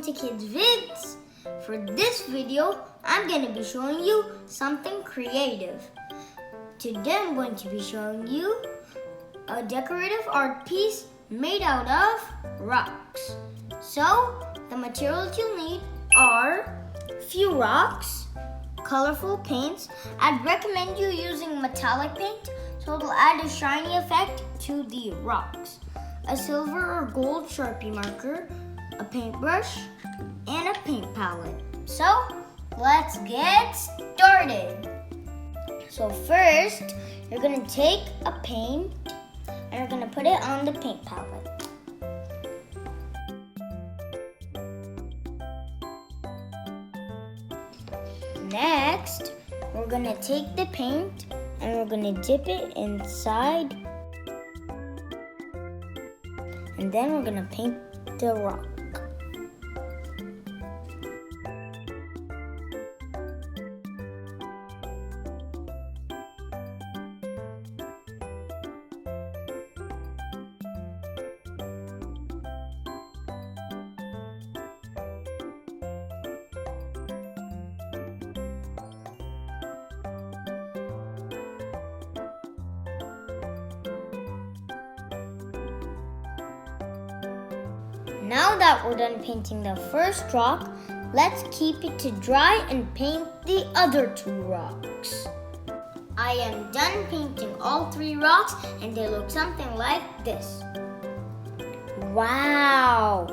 welcome to Kidz Vidz. For this video, I'm going to be showing you something creative. Today I'm going to be showing you a decorative art piece made out of rocks. So, the materials you'll need are few rocks, colorful paints. I'd recommend you using metallic paint so it'll add a shiny effect to the rocks. A silver or gold Sharpie marker, a paintbrush, and a paint palette. So, let's get started. So first, you're gonna take a paint and you're gonna put it on the paint palette. Next, we're gonna take the paint and we're gonna dip it inside. And then we're gonna paint the rock. Now that we're done painting the first rock, let's keep it to dry and paint the other two rocks. I am done painting all three rocks and they look something like this. Wow,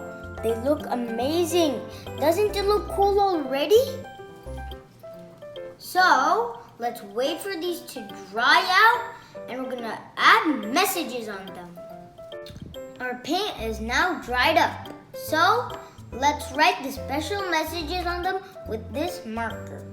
they look amazing. Doesn't it look cool already? So, let's wait for these to dry out and we're gonna add messages on them. Our paint is now dried up, so let's write the special messages on them with this marker.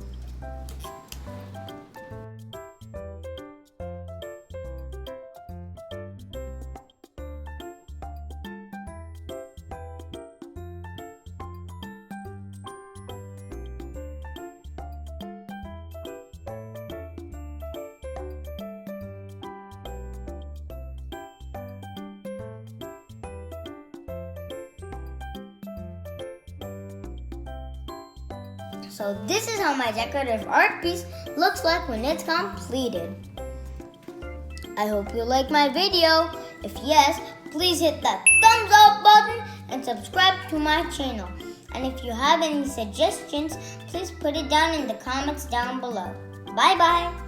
So this is how my decorative art piece looks like when it's completed. I hope you like my video. If yes, please hit that thumbs up button and subscribe to my channel. And if you have any suggestions, please put it down in the comments down below. Bye bye.